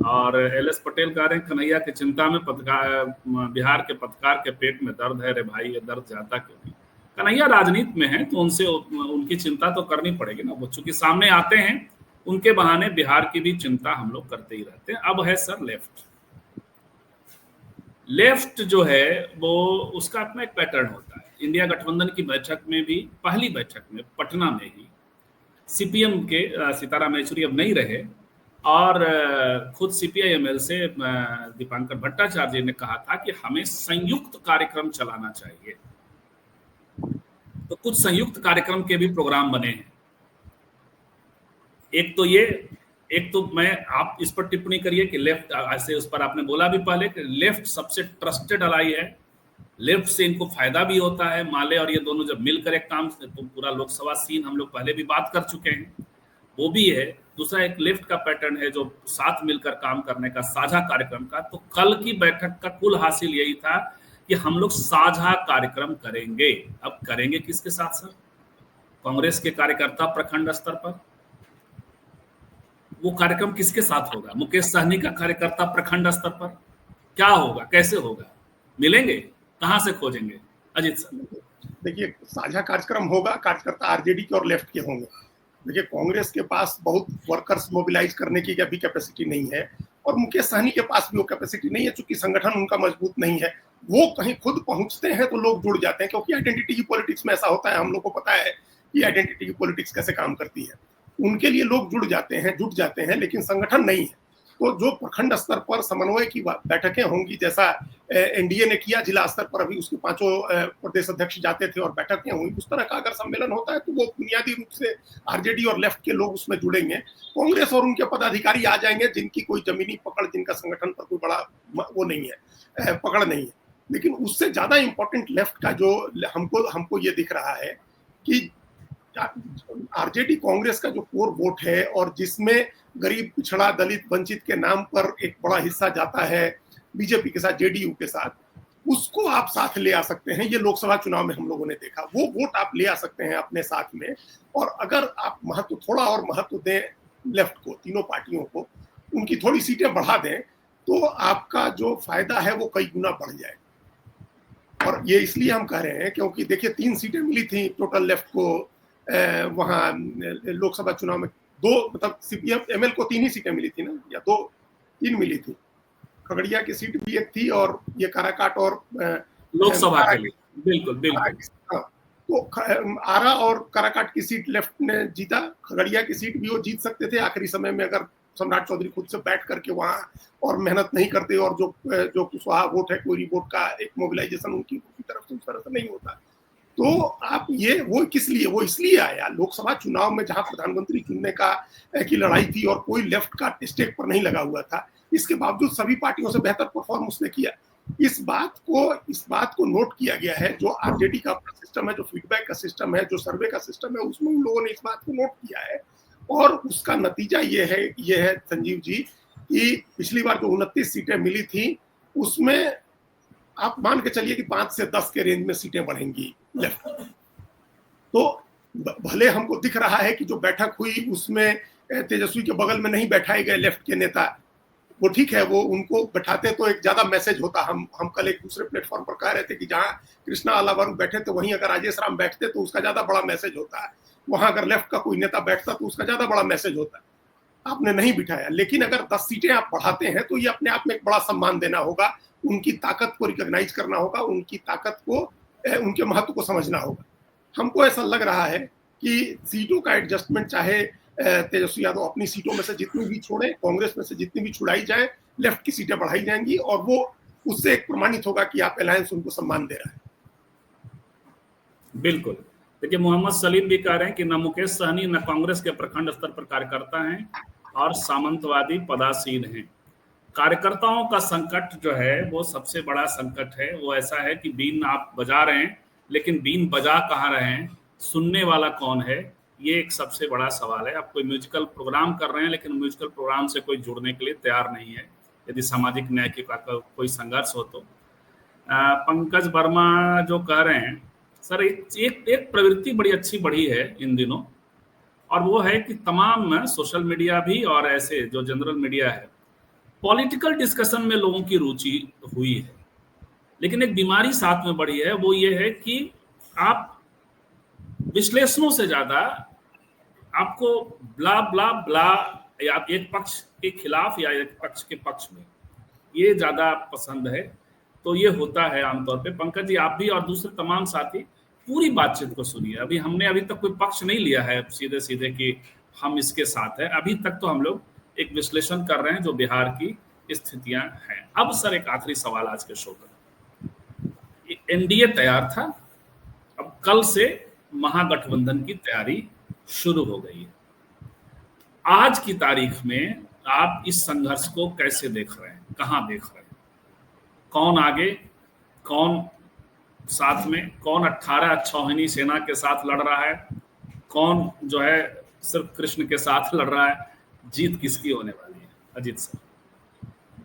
और एल.एस. पटेल कह रहे हैं कन्हैया की चिंता में बिहार के पत्रकार के पेट में दर्द है रे भाई, ये दर्द जाता क्यों नहीं। कन्हैया राजनीति में है तो उनकी चिंता तो करनी पड़ेगी ना, वो चूंकि सामने आते हैं, उनके बहाने बिहार की भी चिंता हम लोग करते ही रहते हैं। अब है सर लेफ्ट जो है वो उसका अपना एक पैटर्न होता है। इंडिया गठबंधन की बैठक में भी, पहली बैठक में पटना में ही सीपीएम के सीताराम येचुरी अब नहीं रहे और खुद सीपीआई-एमएल से दीपांकर भट्टाचार्य जी ने कहा था कि हमें संयुक्त कार्यक्रम चलाना चाहिए। तो कुछ संयुक्त कार्यक्रम के भी प्रोग्राम बने हैं। एक तो आप इस पर टिप्पणी करिए कि लेफ्ट, ऐसे उस पर आपने बोला भी पहले कि लेफ्ट सबसे ट्रस्टेड अलाई है, लेफ्ट से इनको फायदा भी होता है। माले और ये दोनों जब मिलकर एक काम, तो पूरा लोकसभा सीन हम लोग पहले भी बात कर चुके हैं, वो भी है। दूसरा एक लेफ्ट का पैटर्न है जो साथ मिलकर काम करने का, साझा कार्यक्रम का। तो कल की बैठक का कुल हासिल यही था कि हम लोग साझा कार्यक्रम करेंगे। अब करेंगे किसके साथ सर? कांग्रेस के कार्यकर्ता प्रखंड स्तर पर, वो कार्यक्रम किसके साथ होगा? मुकेश सहनी का कार्यकर्ता प्रखंड स्तर पर क्या होगा, कैसे होगा? मिलेंगे, कहां से खोजेंगे? अजीत सर देखिए, साझा कार्यक्रम होगा, कार्यकर्ता आरजेडी के और लेफ्ट के होंगे। देखिए, कांग्रेस के पास बहुत वर्कर्स मोबिलाइज करने की अभी कैपेसिटी नहीं है और मुकेश सहनी के पास भी वो कैपेसिटी नहीं है, चूंकि संगठन उनका मजबूत नहीं है। वो कहीं खुद पहुंचते हैं तो लोग जुड़ जाते हैं, क्योंकि आइडेंटिटी की पॉलिटिक्स में ऐसा होता है, हम लोग को पता है कि आइडेंटिटी की पॉलिटिक्स कैसे काम करती है। उनके लिए लोग जुट जाते हैं, लेकिन संगठन नहीं है। तो जो प्रखंड स्तर पर समन्वय की बैठकें होंगी, जैसा एनडीए ने किया जिला स्तर पर, अभी उसके 5 प्रदेश अध्यक्ष जाते थे और बैठकें हुई, उस तरह का अगर सम्मेलन होता है तो वो बुनियादी रूप से आरजेडी और लेफ्ट के लोग उसमें जुड़ेंगे। कांग्रेस और उनके पदाधिकारी आ जाएंगे जिनकी कोई जमीनी पकड़, जिनका संगठन पर कोई बड़ा वो नहीं है, पकड़ नहीं है। लेकिन उससे ज्यादा इंपॉर्टेंट लेफ्ट का जो हमको ये दिख रहा है कि आरजेडी कांग्रेस का जो कोर वोट है और जिसमें गरीब, पिछड़ा, दलित, वंचित के नाम पर एक बड़ा हिस्सा जाता है बीजेपी के साथ, जेडीयू के साथ, उसको आप साथ ले आ सकते हैं। ये लोकसभा चुनाव में हम लोगों ने देखा, वो वोट आप ले आ सकते हैं अपने साथ में। और अगर आप थोड़ा और महत्व दें लेफ्ट को, तीनों पार्टियों को, उनकी थोड़ी सीटें बढ़ा दें, तो आपका जो फायदा है वो कई गुना बढ़ जाए। और ये इसलिए हम कह रहे हैं क्योंकि देखिए, 3 सीटें मिली थी टोटल लेफ्ट को वहां लोकसभा चुनाव में। 2 मतलब सीपीएम एमएल को 3 ही सीटें मिली थी ना, या 3 मिली थी। खगड़िया की सीट भी एक थी और ये काराकाट और लोकसभा के लिए बिल्कुल। हाँ, तो आरा और काराकाट की सीट लेफ्ट ने जीता। खगड़िया की सीट भी वो जीत सकते थे आखिरी समय में, अगर सम्राट चौधरी खुद से बैठ करके वहां और मेहनत नहीं करते और जो कुशवाहा वोट है, कोई वोट का एक मोबिलाइजेशन उनकी तरफ से उस तरह से नहीं होता। तो आप वो किस लिए, वो इसलिए आया लोकसभा चुनाव में जहां प्रधानमंत्री चुनने की लड़ाई थी और कोई लेफ्ट का स्टेक पर नहीं लगा हुआ था, इसके बावजूद सभी पार्टियों से बेहतर परफॉर्म उसने किया। इस बात को नोट किया गया है। जो आरजेडी का सिस्टम है, जो फीडबैक का सिस्टम है, जो सर्वे का सिस्टम है, उसमें उन लोगों ने इस बात को नोट किया है। और उसका नतीजा ये है संजीव जी कि पिछली बार जो 29 सीटें मिली थी, उसमें आप मान के चलिए कि 5 से 10 के रेंज में सीटें बढ़ेंगी लेफ्ट। तो भले हमको दिख रहा है कि जो बैठक हुई उसमें तेजस्वी के बगल में नहीं बैठाए गए लेफ्ट के नेता, वो ठीक है, वो उनको बैठाते तो एक ज्यादा मैसेज होता। हम कल एक दूसरे प्लेटफॉर्म पर कह रहे थे कि जहां कृष्णा अलावारू बैठे थे वहीं अगर राजेश राम बैठते तो उसका ज्यादा बड़ा मैसेज होता है, वहां अगर लेफ्ट का कोई नेता बैठता तो उसका ज्यादा बड़ा मैसेज होता है। आपने नहीं बिठाया, लेकिन अगर 10 सीटें आप बढ़ाते हैं तो ये अपने आप में एक बड़ा सम्मान देना होगा, उनकी ताकत को रिकॉग्नाइज करना होगा, उनकी ताकत को, उनके महत्व को समझना होगा। हमको ऐसा लग रहा है कि सीटों का एडजस्टमेंट चाहे तेजस्वी यादव अपनी सीटों में से जितनी भी छोड़े, कांग्रेस में से जितनी भी छुड़ाई जाए, लेफ्ट की सीटें बढ़ाई जाएंगी और वो उससे एक प्रमाणित होगा कि आप अलायंस उनको सम्मान दे रहा है। बिल्कुल। देखिए, मोहम्मद सलीम भी कह रहे हैं कि न मुकेश सहनी न कांग्रेस के प्रखंड स्तर पर कार्यकर्ता हैं और सामंतवादी पदासीन हैं। कार्यकर्ताओं का संकट जो है वो सबसे बड़ा संकट है। वो ऐसा है कि बीन आप बजा रहे हैं, लेकिन बीन बजा कहाँ रहे हैं, सुनने वाला कौन है, ये एक सबसे बड़ा सवाल है। आप कोई म्यूजिकल प्रोग्राम कर रहे हैं, लेकिन म्यूजिकल प्रोग्राम से कोई जुड़ने के लिए तैयार नहीं है, यदि सामाजिक न्याय के कोई संघर्ष हो तो। पंकज वर्मा जो कह रहे हैं, सर एक प्रवृत्ति बड़ी अच्छी बढ़ी है इन दिनों, और वो है कि तमाम सोशल मीडिया भी और ऐसे जो जनरल मीडिया है, पॉलिटिकल डिस्कशन में लोगों की रुचि हुई है। लेकिन एक बीमारी साथ में बढ़ी है, वो ये है कि आप विश्लेषणों से ज्यादा आपको ब्ला ब्ला ब्ला, या एक पक्ष के खिलाफ या एक पक्ष के पक्ष में, ये ज्यादा पसंद है। तो ये होता है आमतौर पे। पंकज जी, आप भी और दूसरे तमाम साथी पूरी बातचीत को सुनिए। हमने अभी तक कोई पक्ष नहीं लिया है सीधे सीधे कि हम इसके साथ हैं। अभी तक तो हम लोग एक विश्लेषण कर रहे हैं जो बिहार की स्थितियां हैं। अब सर एक आखिरी सवाल आज के शो का, एनडीए तैयार था, अब कल से महागठबंधन की तैयारी शुरू हो गई है। आज की तारीख में आप इस संघर्ष को कैसे देख रहे हैं, कहां देख रहे हैं? कौन आगे, कौन साथ में, कौन 18 अक्षौहिणी सेना के साथ लड़ रहा है, कौन जो है सिर्फ कृष्ण के साथ लड़ रहा है? जीत किसकी होने वाली है, अजीत सर?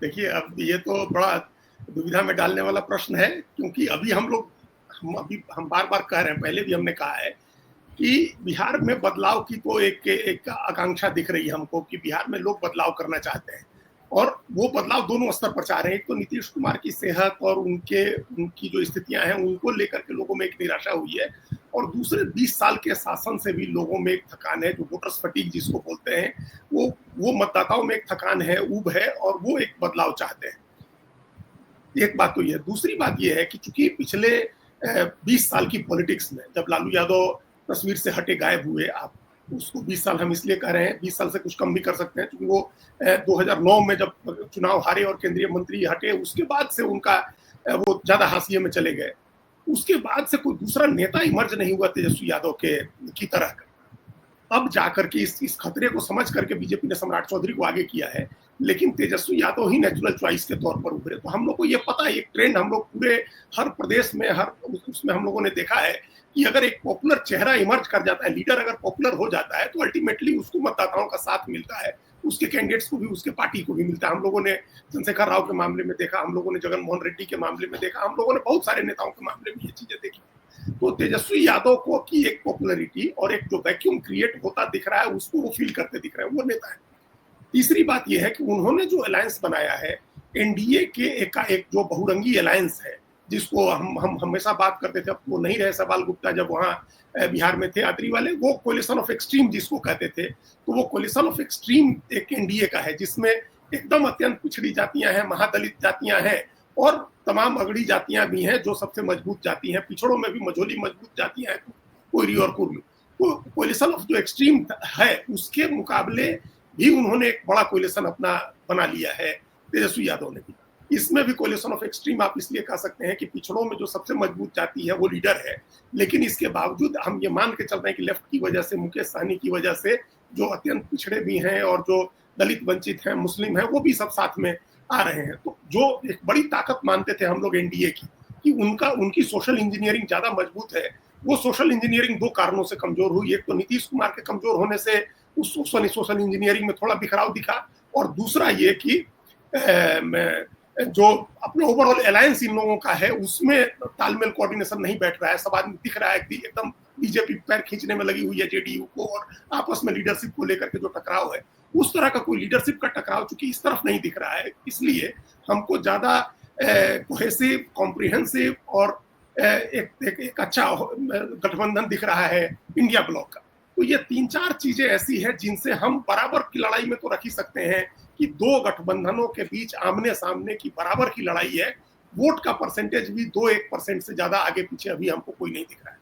देखिए, अब ये तो बड़ा दुविधा में डालने वाला प्रश्न है, क्योंकि अभी हम बार बार कह रहे हैं, पहले भी हमने कहा है कि बिहार में बदलाव की तो एक आकांक्षा दिख रही है हमको कि बिहार में लोग बदलाव करना चाहते हैं, और वो बदलाव दोनों स्तर पर चाह रहे हैं। एक तो नीतीश कुमार की सेहत और उनकी जो स्थितियां हैं उनको लेकर के लोगों में एक निराशा हुई है, और दूसरे 20 साल के शासन से भी लोगों में एक थकान है, जो वोटर्स फटीग जिसको बोलते हैं, वो मतदाताओं में एक थकान है, ऊब है, और वो एक बदलाव चाहते हैं। एक बात तो ये। दूसरी बात ये है कि चूंकि पिछले 20 साल की पॉलिटिक्स में जब लालू यादव तस्वीर से हटे, गायब हुए, आप उसको 20 साल हम इसलिए कह रहे हैं, 20 साल से कुछ कम भी कर सकते हैं, क्योंकि वो 2009 में जब चुनाव हारे और केंद्रीय मंत्री हटे, उसके बाद से उनका वो ज्यादा हाशिए में चले गए। उसके बाद से कोई दूसरा नेता इमर्ज नहीं हुआ तेजस्वी यादव की तरह। अब जाकर के इस खतरे को समझ करके बीजेपी ने सम्राट चौधरी को आगे किया है, लेकिन तेजस्वी यादव ही नेचुरल चॉइस के तौर पर उभरे। तो हम लोग को ये पता है, एक ट्रेंड हम लोग पूरे हर प्रदेश में, हर उसमें हम लोगों ने देखा है कि अगर एक पॉपुलर चेहरा इमर्ज कर जाता है, लीडर अगर पॉपुलर हो जाता है, तो अल्टीमेटली उसको मतदाताओं का साथ मिलता है, उसके कैंडिडेट्स को भी, उसके पार्टी को भी मिलता है। हम लोगों ने चंद्रशेखर राव के मामले में देखा, हम लोगों ने जगन मोहन रेड्डी के मामले में देखा, हम लोगों ने बहुत सारे नेताओं के मामले में ये चीजें देखी। तो तेजस्वी यादव को की एक पॉपुलरिटी और एक जो वैक्यूम क्रिएट होता दिख रहा है, उसको वो फील करते दिख रहे हैं, वो नेता है। तीसरी बात यह है कि उन्होंने जो अलायंस बनाया है एनडीए के एक जो बहुरंगी अलायंस है, जिसको हम हमेशा बात करते थे, अब वो नहीं रहे सवाल गुप्ता जब वहाँ बिहार में थे यात्री वाले, वो कोलिशन ऑफ एक्सट्रीम जिसको कहते थे, तो वो कोलिशन ऑफ एक्सट्रीम एक एनडीए का है, जिसमें एकदम अत्यंत पिछड़ी जातियां हैं, महादलित जातियां हैं, और तमाम अगड़ी जातियां भी हैं जो सबसे मजबूत जाति हैं। पिछड़ों में भी मझोली मजबूत जातियां हैं, कोयरी और कुर्मी। तो कोलिशन ऑफ जो एक्सट्रीम है, उसके मुकाबले भी उन्होंने एक बड़ा कोलिशन अपना बना लिया है तेजस्वी यादव ने भी। इसमें भी कोलिशन ऑफ एक्सट्रीम आप इसलिए कह सकते हैं कि पिछड़ों में जो सबसे मजबूत जाति है वो लीडर है, लेकिन इसके बावजूद हम ये मान के चल रहे हैं कि लेफ्ट की वजह से, मुकेश सहनी की वजह से, जो अत्यंत पिछड़े भी हैं और जो दलित वंचित हैं, मुस्लिम हैं, वो भी सब साथ में आ रहे हैं। तो जो एक बड़ी ताकत मानते थे हम लोग एनडीए की, कि उनकी सोशल इंजीनियरिंग ज्यादा मजबूत है, वो सोशल इंजीनियरिंग दो कारणों से कमजोर हुई। एक तो नीतीश कुमार के कमजोर होने से उस सोशल इंजीनियरिंग में थोड़ा बिखराव दिखा, और दूसरा ये कि जो अपना ओवरऑल अलायंस इन लोगों का है उसमें तालमेल, कोऑर्डिनेशन नहीं बैठ रहा है। सब आदमी दिख रहा है एकदम बीजेपी पैर खींचने में लगी हुई है जेडीयू को, और आपस में लीडरशिप को लेकर के जो टकराव है, उस तरह का कोई लीडरशिप का टकराव चूंकि इस तरफ नहीं दिख रहा है, इसलिए हमको ज्यादा कोहेसिव, कॉम्प्रिहेंसिव और एक अच्छा गठबंधन दिख रहा है इंडिया ब्लॉक का। तो ये 3-4 चीजें ऐसी हैं जिनसे हम बराबर की लड़ाई में तो रख ही सकते हैं कि दो गठबंधनों के बीच आमने सामने की बराबर की लड़ाई है। वोट का परसेंटेज भी 2-1% से ज्यादा आगे पीछे अभी हमको कोई नहीं दिख रहा है।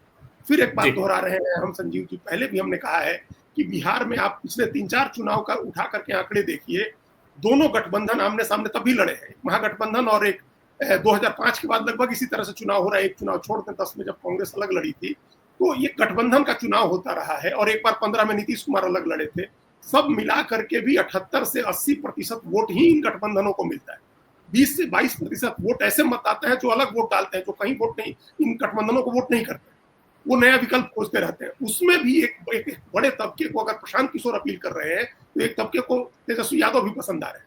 फिर एक बात दोहरा रहे हैं हम संजीव जी, पहले भी हमने कहा है कि बिहार में आप पिछले 3-4 चुनाव का उठा करके आंकड़े देखिए, दोनों गठबंधन आमने सामने तभी लड़े हैं, महागठबंधन और एक 2005 के बाद लगभग इसी तरह से चुनाव हो रहा है। एक चुनाव छोड़ दें 10 में जब कांग्रेस अलग लड़ी थी, तो ये गठबंधन का चुनाव होता रहा है, और एक बार 15 में नीतीश कुमार अलग लड़े थे। सब मिला करके भी 78 से 80% वोट ही इन गठबंधनों को मिलता है। 20 से 22% वोट ऐसे मतदाता है जो अलग वोट डालते हैं, जो कहीं वोट नहीं, इन गठबंधनों को वोट नहीं करते, वो नया विकल्प खोजते रहते हैं। उसमें भी एक बड़े तबके को, अगर प्रशांत किशोर अपील कर रहे हैं, तो एक तबके को तेजस्वी यादव भी पसंद आ रहे हैं।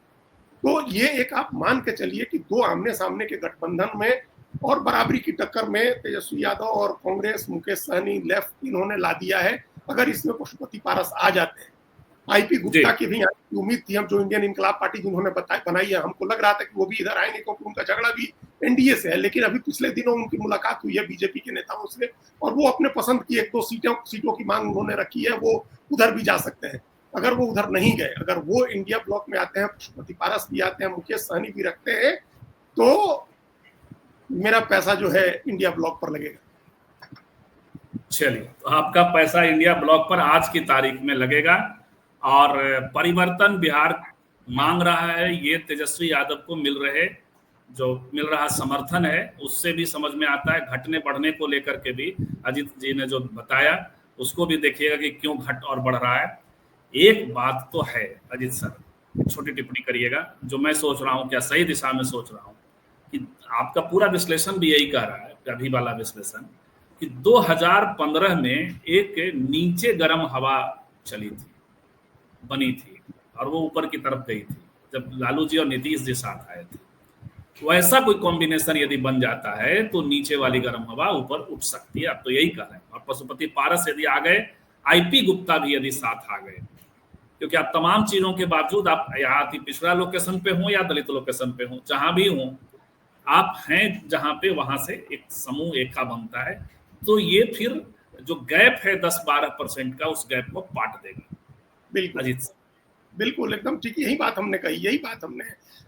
तो ये एक आप मान के चलिए कि दो आमने सामने के गठबंधन में और बराबरी की टक्कर में तेजस्वी यादव और कांग्रेस, मुकेश सहनी, लेफ्ट, इन्होंने ला दिया है। अगर इसमें पशुपति पारस आ जाते हैं, आईपी गुप्ता की भी उम्मीद थी हम, जो इंडियन इनकलाब पार्टी जिन्होंने बनाई है, हमको लग रहा था कि वो भी इधर आएंगे क्योंकि उनका झगड़ा भी एनडीए से है। लेकिन अभी पिछले दिनों उनकी मुलाकात हुई है बीजेपी के नेताओं से, और वो अपने पसंद की 1-2 सीटों की मांग उन्होंने रखी है, वो उधर भी जा सकते हैं। अगर वो उधर नहीं गए, अगर वो इंडिया ब्लॉक में आते हैं, पशुपति पारस भी आते हैं, मुकेश सहनी भी रखते हैं, तो मेरा पैसा जो है इंडिया ब्लॉक पर लगेगा। चलिए, तो आपका पैसा इंडिया ब्लॉक पर आज की तारीख में लगेगा, और परिवर्तन बिहार मांग रहा है। ये तेजस्वी यादव को मिल रहा समर्थन है, उससे भी समझ में आता है। घटने बढ़ने को लेकर के भी अजीत जी ने जो बताया, उसको भी देखिएगा कि क्यों घट और बढ़ रहा है। एक बात तो है अजीत सर, छोटी टिप्पणी करिएगा, जो मैं सोच रहा हूँ, क्या सही दिशा में सोच रहा हूँ, कि आपका पूरा विश्लेषण भी यही कह रहा है, अभी वाला विश्लेषण, कि 2015 में एक नीचे गर्म हवा चली थी, बनी थी, और वो ऊपर की तरफ गई थी जब लालू जी और नीतीश जी साथ आए थे। वैसा कोई कॉम्बिनेशन यदि बन जाता है तो नीचे वाली गर्म हवा ऊपर उठ सकती है। अब तो यही कह रहे हैं। और पशुपति पारस यदि आ गए, आईपी गुप्ता भी यदि साथ आ गए, क्योंकि आप तमाम चीजों के बावजूद, आप यहाँ अति पिछड़ा लोकेशन पे हो या दलित लोकेशन पे हो, जहां भी हो, आप हैं जहां पे, वहां से एक समूह एका बनता है। तो ये फिर जो गैप है 10-12% का, उस गैप को पाट देगा। बिल्कुल अजीत सर, बिल्कुल एकदम ठीक, यही बात हमने कही, यही बात हमने,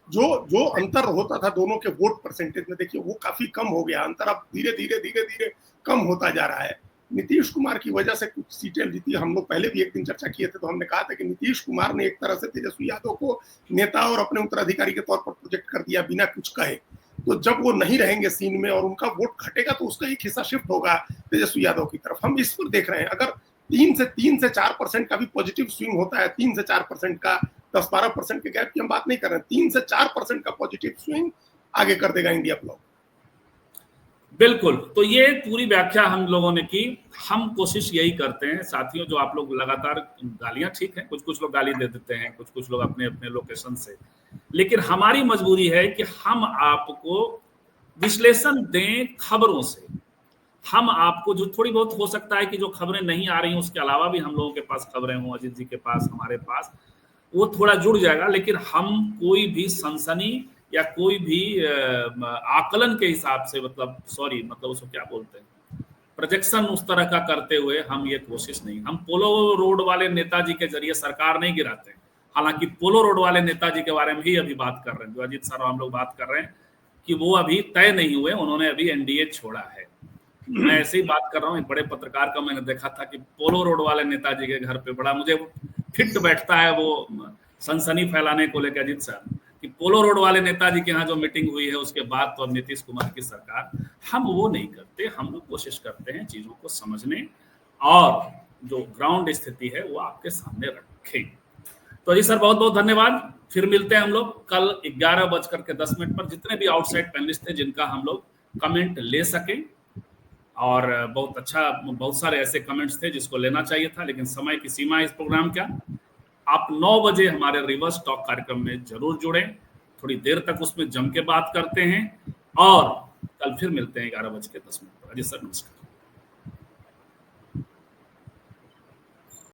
जो अंतर होता था दोनों के वोट परसेंटेज में, देखिए वो काफी कम हो गया। अंतर अब धीरे धीरे कम होता जा रहा है। नीतीश कुमार की वजह से कुछ सीटें जीती। हम लोग पहले भी एक दिन चर्चा किए थे, तो हमने कहा था कि नीतीश कुमार ने एक तरह से तेजस्वी यादव को नेता और अपने उत्तराधिकारी के तौर पर प्रोजेक्ट कर दिया बिना कुछ कहे। तो जब वो नहीं रहेंगे सीन में और उनका वोट घटेगा, तो उसका एक हिस्सा शिफ्ट होगा तेजस्वी यादव की तरफ। हम इस पर देख रहे हैं, अगर 3 से 4% का भी पॉजिटिव स्विंग होता है, 3 से 4% का, 10-12% के गैप की हम बात नहीं कर रहे हैं, 3 से 4% का पॉजिटिव स्विंग आगे कर देगा इंडिया ब्लॉक। बिल्कुल। तो ये पूरी व्याख्या हम लोगों ने की। हम कोशिश यही करते हैं साथियों, जो आप लोग लगातार गालियां, ठीक है, कुछ लोग गाली दे देते हैं, कुछ लोग अपने अपने लोकेशन से, लेकिन हमारी मजबूरी है कि हम आपको विश्लेषण दें खबरों से। हम आपको, जो थोड़ी बहुत हो सकता है कि जो खबरें नहीं आ रही हैं, उसके अलावा भी हम लोगों के पास खबरें हों, अजीत जी के पास, हमारे पास, वो थोड़ा जुड़ जाएगा। लेकिन हम कोई भी सनसनी या कोई भी आकलन के हिसाब से, मतलब उसको क्या बोलते हैं, प्रोजेक्शन उस तरह का करते हुए हम ये कोशिश नहीं। हम पोलो रोड वाले नेताजी के जरिए सरकार नहीं गिराते हैं। हालांकि पोलो रोड वाले नेताजी के बारे में ही अभी बात कर रहे हैं, जो अजीत सर हम लोग बात कर रहे हैं, कि वो अभी तय नहीं हुए, उन्होंने अभी एनडीए छोड़ा है। मैं ऐसे ही बात कर रहा हूँ। एक बड़े पत्रकार का मैंने देखा था कि पोलो रोड वाले नेताजी के घर पे, बड़ा मुझे फिट बैठता है वो सनसनी फैलाने को लेकर अजीत सर, कि पोलो रोड वाले नेताजी के यहाँ जो मीटिंग हुई है उसके बाद तो अब नीतीश कुमार की सरकार। हम वो नहीं करते। हम लोग कोशिश करते हैं चीजों को समझने और जो ग्राउंड स्थिति है वो आपके सामने रखें। तो अजीत सर बहुत बहुत धन्यवाद। फिर मिलते हैं हम लोग कल 11:10 पर, जितने भी आउटसाइड पैनलिस्ट थे जिनका हम लोग कमेंट ले सकें। और बहुत सारे ऐसे कमेंट्स थे जिसको लेना चाहिए था, लेकिन समय की सीमा है इस प्रोग्राम का। आप 9 बजे हमारे रिवर्स टॉक कार्यक्रम में जरूर जुड़ें। थोड़ी देर तक उसमें जम के बात करते हैं, और कल फिर मिलते हैं 11:10 पर। अजी सर नमस्कार।